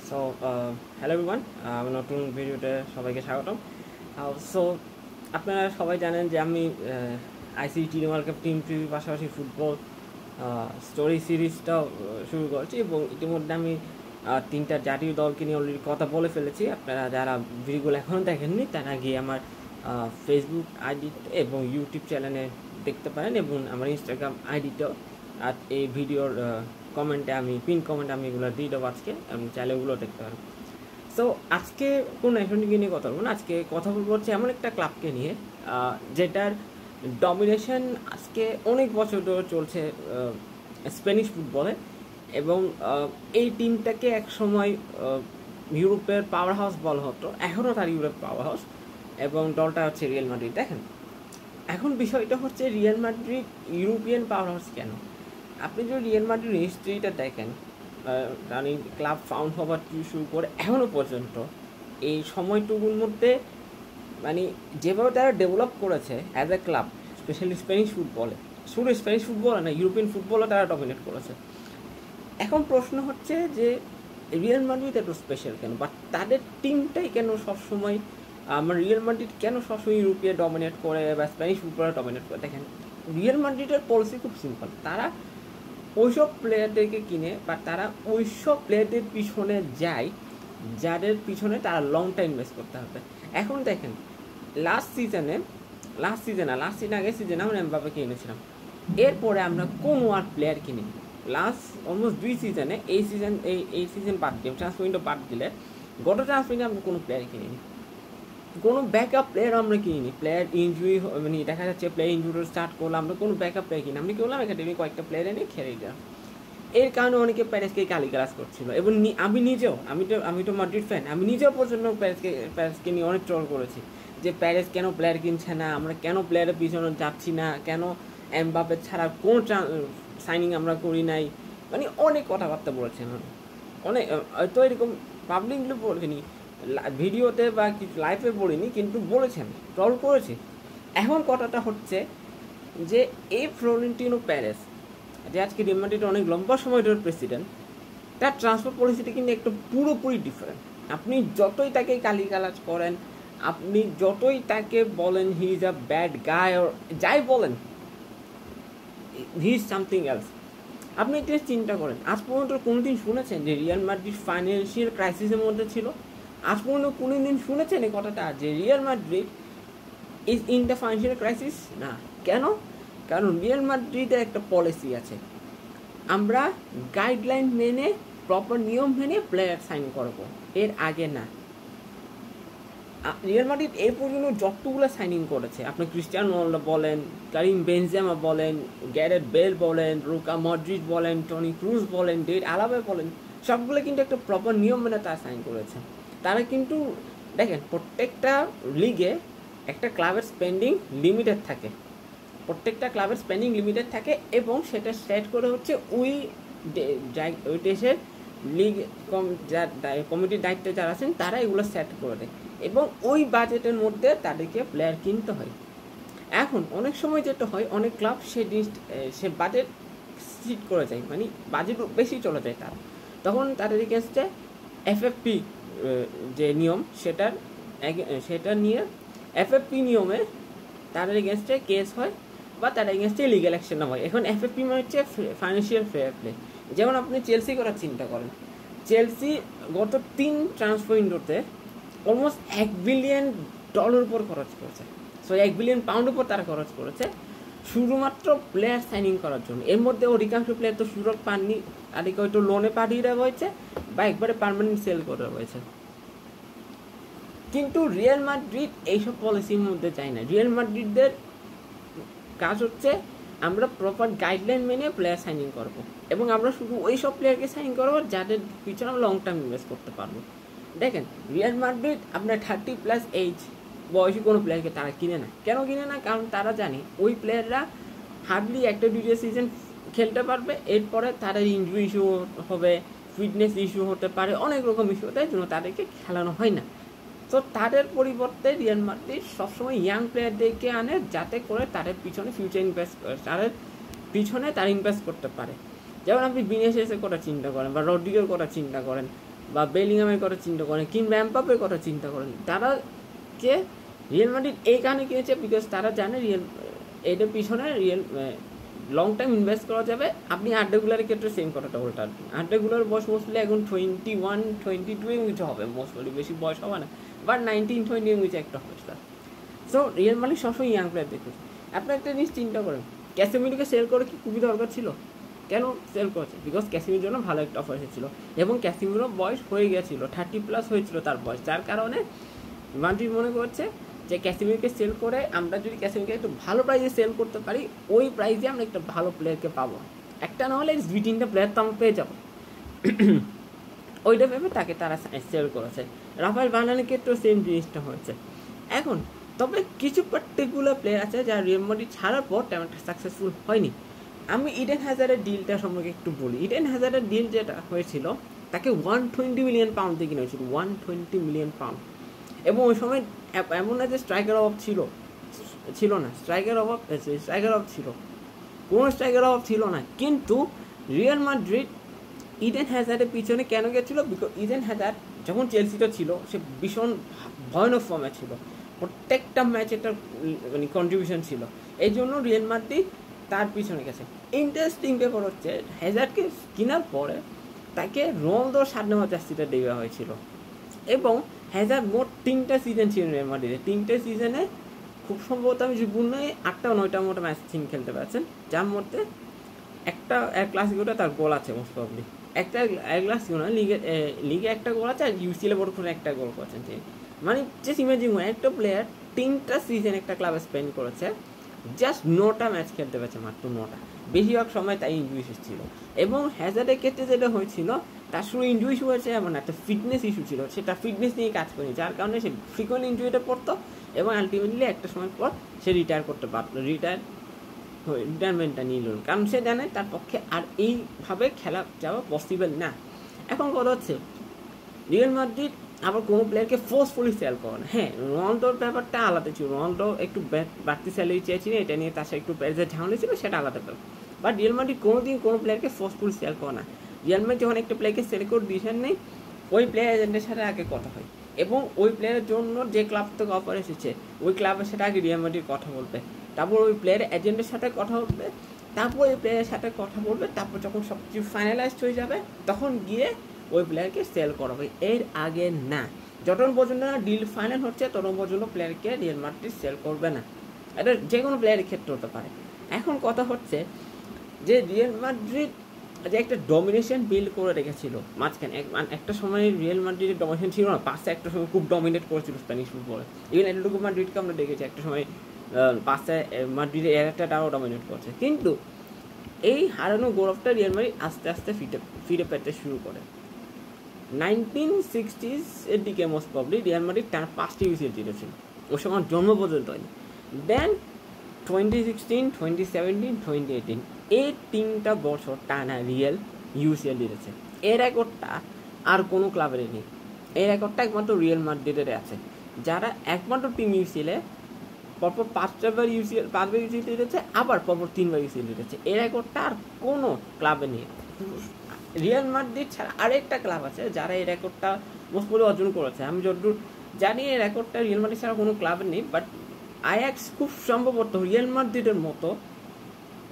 So hello everyone, আমার নতুন ভিডিওতে সবাইকে স্বাগতম। সো আপনারা সবাই জানেন যে আমি আইসিটি ওয়ার্ল্ড কাপ টিম প্রিভিউর পাশাপাশি ফুটবল স্টোরি সিরিজটাও শুরু করেছি এবং ইতিমধ্যে আমি তিনটা জাতীয় দলকে নিয়ে অলরেডি কথা বলে ফেলেছি। আপনারা যারা ভিডিওগুলো এখনও দেখেননি তারা গিয়ে আমার ফেসবুক আইডি এবং ইউটিউব চ্যানেলে দেখতে পারেন এবং আমার ইনস্টাগ্রাম আইডিতেও। আর এই ভিডিওর কমেন্টে পিন কমেন্টে আমি এগুলো দিয়ে দেবো আজকে, আপনি চাইলে ওগুলো দেখতে পারেন। সো আজকে কোনো ন্যাশনালিটি নিয়ে কথা বলবো না, আজকে কথা বলবো হচ্ছে এমন একটা ক্লাবকে নিয়ে যেটার ডমিনেশন আজকে অনেক বছর ধরে চলছে স্প্যানিশ ফুটবলে এবং এই টিমটাকে এক সময় ইউরোপের পাওয়ার হাউস বলা হতো, এখনও তার ইউরোপ পাওয়ার হাউস এবং দলটা হচ্ছে রিয়াল মাদ্রিদ। দেখেন, এখন বিষয়টা হচ্ছে Real Madrid European power house কেন? আপনি যদি রিয়াল মাদ্রিদ হিস্ট্রিটা দেখেন, মানে ক্লাব ফাউন্ড হওয়ার শুরু করে এখনও পর্যন্ত এই সময়টুকুর মধ্যে মানে যেভাবে তারা ডেভেলপ করেছে as a club, specially Spanish ফুটবলে, শুধু স্প্যানিশ ফুটবলে না, ইউরোপিয়ান ফুটবলে তারা ডমিনেট করেছে। এখন প্রশ্ন হচ্ছে যে রিয়াল মাদ্রিদ এত স্পেশাল কেন, বা তাদের টিমটাই কেন সবসময় আমার রিয়াল মাদ্রিদ কেন সবসময় ইউরোপে ডমিনেট করে বা স্প্যানিশ ফুটবলে ডমিনেট করে? দেখেন, রিয়াল মাদ্রিদের পলিসি খুব সিম্পল। তারা ওইসব প্লেয়ারদেরকে কিনে বা তারা ওইসব প্লেয়ারদের পিছনে যায় যাদের পিছনে তারা লং টাইম ইনভেস্ট করতে হবে। এখন দেখেন, লাস্ট সিজনে আগের সিজনে আমরা এমবাপ্পেকে এনেছিলাম, এরপরে আমরা কোনো আর প্লেয়ার কিনি লাস্ট অলমোস্ট 2 সিজনে। এই সিজন বাদ দিয়ে ট্রান্সফার উইন্ডো বাদ দিলে গত ট্রান্সফার উইন্ডো আমরা কোনো প্লেয়ার কিনিনি, কোনো ব্যাকআপ প্লেয়ার আমরা কিনিনি। প্লেয়ার ইঞ্জুরি মানে দেখা যাচ্ছে প্লেয়ার ইঞ্জুরি স্টার্ট করলাম, আমরা কোনো ব্যাকআপ প্লেয়ার কিনি, আমরা কি করলাম একাডেমি কয়েকটা প্লেয়ার এনে খেলে দিলাম। এর কারণে অনেকে প্যারেসকে গালিগালাজ করছিল এবং আমি নিজেও, আমি তো মাদ্রিদ ফ্যান, আমি নিজেও পর্যন্ত প্যারেসকে নিয়ে অনেক ট্রল করেছি যে প্যারেস কেন প্লেয়ার কিনছে না, আমরা কেন প্লেয়ারের পিছনে যাচ্ছি না, কেন এমবাপ্পে ছাড়া কোনো সাইনিং আমরা করি নাই, মানে অনেক কথাবার্তা বলেছেন অনেক। হয়তো এরকম পাবলিকলি বলিনি, ভিডিওতে বা কিছু লাইভে বলিনি, কিন্তু বলেছেন, ট্রল করেছি। এখন কথাটা হচ্ছে যে এই ফ্লোরেন্টিনো প্যারেস যে আজকে রিয়াল মাদ্রিদের অনেক লম্বা সময় ধরে প্রেসিডেন্ট, তার ট্রান্সফার পলিসিটা কিন্তু একটা পুরোপুরি ডিফারেন্ট। আপনি যতই তাকে গালিগালাজ করেন, আপনি যতই তাকে বলেন হি ইজ আ ব্যাড গাই ওর যাই বলেন, হি ইজ সামথিং এলস। আপনি এটা চিন্তা করেন, আজ পর্যন্ত কোনোদিন শুনেছেন যে রিয়াল মাদ্রিদ ফাইন্যান্সিয়াল ক্রাইসিসের মধ্যে ছিল? আজ পর্যন্ত কোনোদিন শুনেছেন এই কথাটা যে Real Madrid is in the financial crisis? না। কেন? কারণ রিয়াল মাদ্রিদের একটা পলিসি আছে, আমরা গাইডলাইন মেনে প্রপার নিয়ম মেনে প্লেয়ার সাইন করব, এর আগে না। রিয়াল মাদ্রিদ এই পর্যন্ত যতগুলো সাইনিং করেছে, আপনি ক্রিস্টিয়ানো রোনাল্ডো বলেন, কারিম বেনজেমা বলেন, গ্যারেথ বেল বলেন, লুকা মডরিচ বলেন, টনি ক্রুজ বলেন, ডেভিড আলাবা বলেন, সবগুলো কিন্তু একটা প্রপার নিয়ম মেনে তারা সাইন করেছে। তারা কিন্তু দেখেন, প্রত্যেকটা লিগে একটা ক্লাবের স্পেন্ডিং লিমিটেড থাকে, প্রত্যেকটা ক্লাবের স্পেন্ডিং লিমিটেড থাকে এবং সেটা সেট করে হচ্ছে ওই দেশের লিগ কমিটির দায়িত্বে যারা আছেন তারা এগুলো সেট করে দেয় এবং ওই বাজেটের মধ্যে তাদেরকে প্লেয়ার কিনতে হয়। এখন অনেক সময় যেটা হয়, অনেক ক্লাব সে বাজেট সিট করে যায়, মানে বাজেট বেশি চলে যায় তার, তখন তাদের এগেনস্টে এফএফপি যে নিয়ম সেটা নিয়ে এফএফপি নিয়মে তাদের এগেনস্টে কেস হয় বা তার এগেনস্টে লিগ্যাল অ্যাকশন হয়। এখন এফএফপি মানে হচ্ছে ফাইন্যান্সিয়াল ফেয়ার প্লে। যেমন আপনি চেলসি করার চিন্তা করেন, চেলসি গত 3 ট্রান্সফার উইন্ডোতে অলমোস্ট $1 বিলিয়ন উপর খরচ করেছে, সো £1 বিলিয়ন উপর তারা খরচ করেছে শুধুমাত্র প্লেয়ার সাইনিং করার জন্য। এর মধ্যে অধিকাংশ প্লেয়ার তো সুযোগ পাননি, তাদেরকে হয়তো লোনে পাঠিয়ে দেওয়া হয়েছে বা একবারে পার্মানেন্ট সেল করা হয়েছে। কিন্তু রিয়াল মাদ্রিদ এইসব পলিসির মধ্যে চায় না। রিয়াল মাদ্রিদের কাজ হচ্ছে আমরা প্রপার গাইডলাইন মেনে প্লেয়ার সাইনিং করবো এবং আমরা শুধু ওই সব প্লেয়ারকে সাইন করবো যাদের পিছনে আমরা লং টার্ম ইনভেস্ট করতে পারবো। দেখেন, রিয়াল মাদ্রিদ আপনার 30+ এজ বয়সী কোনো প্লেয়ারকে তারা কিনে না। কেন কিনে না? কারণ তারা জানে ওই প্লেয়াররা হার্ডলি 1-2 সিজন খেলতে পারবে, এরপরে তাদের ইনজুরি ইস্যু হবে, ফিটনেস ইস্যু হতে পারে, অনেক রকম ইস্যু, তাই জন্য তাদেরকে খেলানো হয় না। তো তাদের পরিবর্তে রিয়াল মাদ্রিদ সবসময় ইয়াং প্লেয়ারদেরকে আনে যাতে করে তাদের পিছনে ফিউচার ইনভেস্ট করে, তাদের পিছনে তারা ইনভেস্ট করতে পারে। যেমন আপনি ভিনিসিয়াসের কথা চিন্তা করেন বা রড্রিগোর কথা চিন্তা করেন, বা বেলিংহামের কথা চিন্তা করেন কিংবা এমবাপ্পের কথা চিন্তা করেন, তারাকে রিয়াল মাদ্রিদ এই কারণে কিনেছে বিকজ তারা জানে এটার পিছনে লং টাইম ইনভেস্ট করা যাবে। আপনি আড্ডাগুলারের ক্ষেত্রে সেম কথাটা বলতে পারবেন। আড্ডাগুলার বয়স মোস্টলি এখন 21, 22 এর কিছু হবে, মোস্টলি বেশি বয়স হবে না, বাট 19, 20 এর কিছু একটা হবে তার। সো রিয়াল মাদ্রিদ সবসময় ইয়াং প্লেয়ার দেখুন। আপনি একটা জিনিস চিন্তা করেন, ক্যাসেমিরোকে সেল করে কি খুবই দরকার ছিল? কেন সেল করেছে? বিকজ ক্যাসেমিরোর জন্য ভালো একটা অফার এসেছিলো এবং ক্যাসেমিরোর বয়স হয়ে গেছিলো, 30+ হয়েছিল তার বয়স, যার কারণে মাদ্রিদ মনে করছে যে ক্যাসেমিরোকে সেল করে আমরা যদি ক্যাসেমিরোকে একটু ভালো প্রাইসে সেল করতে পারি, ওই প্রাইসে আমরা একটা ভালো প্লেয়ারকে পাবো, একটা না হলে 2-3টা প্লেয়ার তো আমরা পেয়ে যাবো। ওইটা ভেবে তাকে তারা সেল করেছে। রাফায়েল ভার্নানের ক্ষেত্রেও সেম জিনিসটা হয়েছে। এখন তবে কিছু পার্টিকুলার প্লেয়ার আছে যারা রিয়াল মাদ্রিদ ছাড়ার পর তেমন সাকসেসফুল হয়নি। আমি ইডেন হ্যাজার্ডের ডিলটা সম্পর্কে একটু বলি। ইডেন হ্যাজার্ডের ডিল যেটা হয়েছিল, তাকে 120 মিলিয়ন পাউন্ড দিয়ে কিনে হয়েছিল, 120 মিলিয়ন পাউন্ড। এবং ওই সময় এমন না যে স্ট্রাইকার অভাব ছিল না, স্ট্রাইকার অভাব ছিল, কোনো স্ট্রাইকার অভাব ছিল না। কিন্তু রিয়াল মাদ্রিদ ইডেন হ্যাজার্ডের পিছনে কেন গেছিলো? বিকজ ইডেন হ্যাজার্ড যখন চেলসিতে ছিল সে ভীষণ ভয়ানক ফর্মে ছিল, প্রত্যেকটা ম্যাচে একটা মানে কন্ট্রিবিউশন ছিল, এই জন্য রিয়াল মাদ্রিদ তার পিছনে গেছে। ইন্টারেস্টিং ব্যাপার হচ্ছে হ্যাজার্ডকে কেনার পরে তাকে রোনালদোর 7 নম্বর জার্সিটা দেওয়া হয়েছিল এবং হ্যাজার্ড মোট 3টা সিজন ছিল রিয়াল মাদ্রিদে। 3টে সিজনে খুব সম্ভবত আমি যদি ভুল নয় 8টা-9টা মতো ম্যাচ তিনি খেলতে পারছেন, যার মধ্যে একটা এক ক্লাসিকোটা তার গোল আছে মোস্ট প্রবলি, একটা এক ক্লাসিকো না, লিগে একটা গোল আছে আর ইউসিএলে বড় করে একটা গোল করেছেন তিনি। মানে জাস্ট ইমাজিন একটা প্লেয়ার 3টা সিজন একটা ক্লাবে স্পেন্ড করেছে, জাস্ট 9টা ম্যাচ খেলতে পারছে, মাত্র 9টা, বেশিরভাগ সময় তাই ইনজুরি ইস্যু ছিল। এবং হ্যাজার্ডের ক্ষেত্রে যেটা হয়েছিল, তার শুধু ইনজুরি ইস্যু হয়েছে এমন একটা ফিটনেস ইস্যু ছিল, সেটা ফিটনেস নিয়ে কাজ করেনি, যার কারণে সে ফ্রিকোয়েন্ট ইনজুরিটা পড়তো এবং আলটিমেটলি একটা সময় পর সে রিটায়ার করতে পারতো, রিটায়ারমেন্টটা নিল, কারণ সে জানে তার পক্ষে আর এইভাবে খেলা যাওয়া পসিবল না। এখন কথা হচ্ছে রিয়াল মাদ্রিদ আবার কোনো প্লেয়ারকে ফোর্সফুলি সেল করে না। হ্যাঁ, রোনালদোর ব্যাপারটা আলাদা ছিল, রোনালদো একটু বাড়তি স্যালারি চেয়েছিল, এটা নিয়ে তার সাথে একটু প্রাইসের ঝামেলা ছিল, সেটা আলাদা ব্যাপার। বাট রিয়াল মাদ্রিদ কোনোদিন কোনো প্লেয়ারকে ফোর্সফুলি সেল করে না। রিয়াল মাদ্রিদ যখন একটা প্লেয়ারকে সেল করে দিয়েছেন নেই, ওই প্লেয়ার এজেন্টের সাথে আগে কথা হয় এবং ওই প্লেয়ারের জন্য যে ক্লাব থেকে অফার এসেছে ওই ক্লাবের সাথে আগে রিয়াল মাদ্রিদ কথা বলবে, তারপর ওই প্লেয়ারের এজেন্টের সাথে কথা বলবে, তারপর ওই প্লেয়ারের সাথে কথা বলবে, তারপর যখন সব কিছু ফাইনালাইজড হয়ে যাবে তখন গিয়ে ওই প্লেয়ারকে সেল করা হবে, এর আগে না। যতক্ষণ পর্যন্ত না ডিল ফাইনাল হচ্ছে ততক্ষণ পর্যন্ত প্লেয়ারকে রিয়াল মাদ্রিদ সেল করবে না। এটা যে কোনো প্লেয়ারের ক্ষেত্রে হতে পারে। এখন কথা হচ্ছে যে রিয়াল মাদ্রিদ যে একটা ডমিনেশন বিল্ড করে রেখেছিল মাঝখানে, একটা সময় রিয়াল মাদ্রিদের ডমিনেশন ছিল না, পাঁচটা একটা সময় খুব ডমিনেট করেছিল স্প্যানিশ ফুটবলে, ইভেন অ্যাটলেটিকো মাদ্রিদকে আমরা দেখেছি একটা সময় পাঁচটা মাদ্রিদের এরাটাও ডমিনেট করছে। কিন্তু এই হারানো গৌরবটা রিয়াল মাদ্রিদ আস্তে আস্তে ফিরে পেতে শুরু করে। 1960s এর দিকে মোস্ট প্রবলি রিয়াল মাদ্রিদ টানা 5টি ইউসিএল জিতেছিল, ওই সময় জন্ম পর্যন্ত হয়নি। দেন 2016, 2017, 2018 এই 3টা বছর টানা রিয়াল ইউসিএল জিতেছে। এই রেকর্ডটা আর কোনো ক্লাবের নেই, এই রেকর্ডটা একমাত্র রিয়াল মাদ্রিদের আছে, যারা একমাত্র টিম ইউসিএলে পরপর 5বার ইউসিএল জিতেছে, আবার পরপর 3বার ইউসিএল জিতেছে। এই রেকর্ডটা আর কোনো ক্লাবে নেই। রিয়াল মাদ্রিদ ছাড়া আরেকটা ক্লাব আছে যারা এই রেকর্ডটা মোস্ট প্রবলি অর্জন করেছে। আমি যতদূর জানি এই রেকর্ডটা রিয়াল মাদ্রিদ ছাড়া কোনো ক্লাবের নেই, বাট আয়াক্স খুব সম্ভবত রিয়াল মাদ্রিদের মতো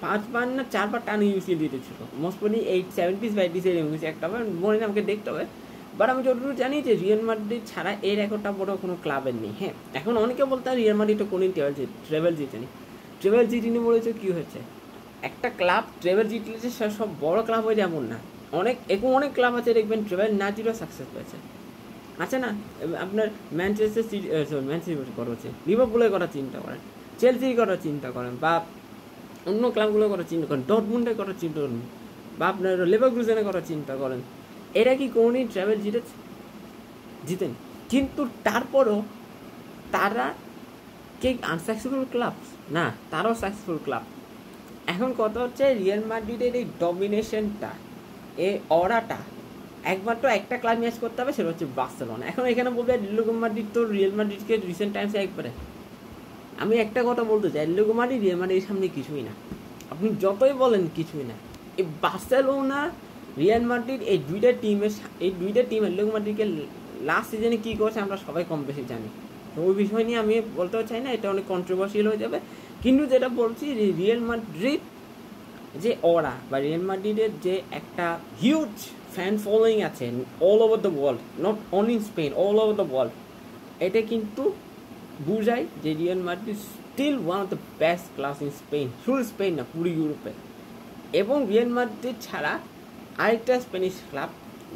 5বার না 4বার টানা ইউসিএল জিতেছিল, মোস্ট প্রবলি 70s বা 80s এর একটা মনে না, আমাকে দেখতে হবে। বাট আমি যতদূর জানি যে রিয়াল মাদ্রিদ ছাড়া এই রেকর্ডটা বড় কোনো ক্লাবের নেই। হ্যাঁ, এখন অনেকে বলতে হয় রিয়াল মাদ্রিদ তো কোনদিন ট্রেভেল জিতেনি বলেছে, কী হয়েছে? একটা ক্লাব ট্রেভেল জিতলেছে সে সব বড় ক্লাব হয়ে যেমন না, অনেক ক্লাব আছে দেখবেন ট্রেভেল না জিতেও সাকসেস পেয়েছে, আছে না? আপনার ম্যানচেস্টার কথা হচ্ছে, লিভারপুলের কথা চিন্তা করেন, চেলসির কথা চিন্তা করেন, বা অন্য ক্লাবগুলোর কথা চিন্তা করেন, ডর্টমুন্ডের কথা চিন্তা করেন, বা আপনার লেভারকুসেনের কথা চিন্তা করেন, এরা কি কোনোদিন ট্রাভেল জিতেন? কিন্তু তারপরও তারা কে আনসাকসেসফুল ক্লাব না, তারাও সাকসেসফুল ক্লাব। এখন কথা হচ্ছে রিয়াল মাদ্রিদের এই ডমিনেশনটা, এই অরাটা একমাত্র একটা ক্লাব ম্যাচ করতে হবে, সেটা হচ্ছে বার্সেলোনা। এখন এখানে বলবে অ্যাটলেটিকো মাদ্রিদ তো রিয়াল মাদ্রিদকে রিসেন্ট টাইমসে একবারে, আমি একটা কথা বলতে চাই, অ্যাটলেটিকো মাদ্রিদ রিয়াল মাদ্রিদের সামনে কিছুই না, আপনি যতই বলেন কিছুই না। এই বার্সেলোনা রিয়াল মাদ্রিদ এই দুইটা টিম অ্যাটলেটিকো মাদ্রিদকে লাস্ট সিজনে কী করছে আমরা সবাই কম বেশি জানি। তো ওই বিষয় নিয়ে আমি বলতেও চাই না, এটা অনেক কন্ট্রোভার্সিয়াল হয়ে যাবে। কিন্তু যেটা বলছি রিয়াল মাদ্রিদ যে ওরা বা রিয়াল মাদ্রিদের যে একটা হিউজ ফ্যান ফলোয়িং আছে all over the world, not only in Spain, all over the world, এটা কিন্তু বুঝায় যে Real Madrid still one of the best class in Spain, শুধু স্পেন না পুরো ইউরোপে। এবং রিয়াল মাদ্রিদ ছাড়া আরেকটা স্প্যানিশ ক্লাব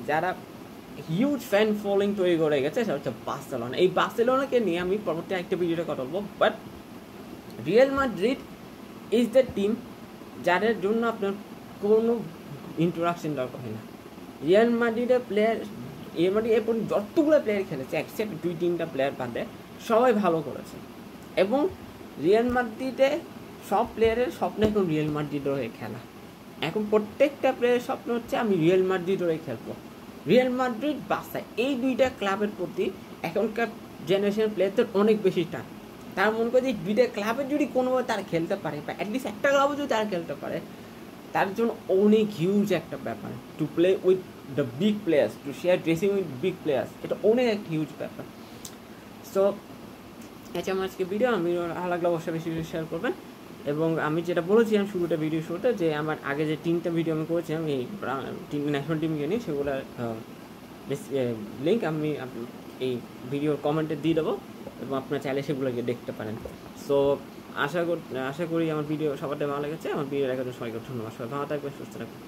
যারা হিউজ ফ্যান ফলোয়িং তৈরি করে গেছে সেটা হচ্ছে বার্সেলোনা। এই বার্সেলোনাকে নিয়ে আমি পরবর্তী একটা ভিডিওতে কথা বলবো। But Real Madrid is the team যাদের জন্য আপনার কোনো ইন্ট্রোডাকশন দরকার হয় না। রিয়াল মাদ্রিদের প্লেয়ার, রিয়াল মাদ্রিদ এরপর যতগুলো প্লেয়ার খেলেছে এক্সেপ্ট 2-3টা প্লেয়ার বাদে সবাই ভালো করেছে। এবং রিয়াল মাদ্রিদে সব প্লেয়ারের স্বপ্ন এখন রিয়াল মাদ্রিদের হয়ে খেলা। এখন প্রত্যেকটা প্লেয়ারের স্বপ্ন হচ্ছে আমি রিয়াল মাদ্রিদের হয়ে খেলবো। রিয়াল মাদ্রিদ বার্সা এই দুইটা ক্লাবের প্রতি এখনকার জেনারেশনের প্লেয়ারদের অনেক বেশি টান। তার মনে করে যে দুইটা ক্লাবের যদি কোনোভাবে তারা খেলতে পারে বা অ্যাটলিস্ট একটা ক্লাবও যদি তারা খেলতে পারে, তার জন্য অনেক হিউজ একটা ব্যাপার। To play with the big players, to share dressing with big players, এটা অনেক একটা হিউজ ব্যাপার। সো এটা আমার আজকে ভিডিও। আমি ভালো লাগলে অবশ্যই বেশি বেশি শেয়ার করবেন। এবং আমি যেটা বলেছিলাম ভিডিও শুরুতে যে আমার আগে যে 3টা ভিডিও আমি করেছিলাম এই ন্যাশনাল টিমকে নিয়ে, সেগুলোর লিঙ্ক আমি এই ভিডিওর কমেন্টে দিয়ে দেবো এবং আপনারা চাইলে সেগুলোকে দেখতে পারেন। সো আশা করি আমার ভিডিও সবার ভালো লেগেছে। আমার ভিডিও দেখার জন্য সবাইকে ধন্যবাদ। সবাই ভালো থাকবেন, সুস্থ থাকবেন।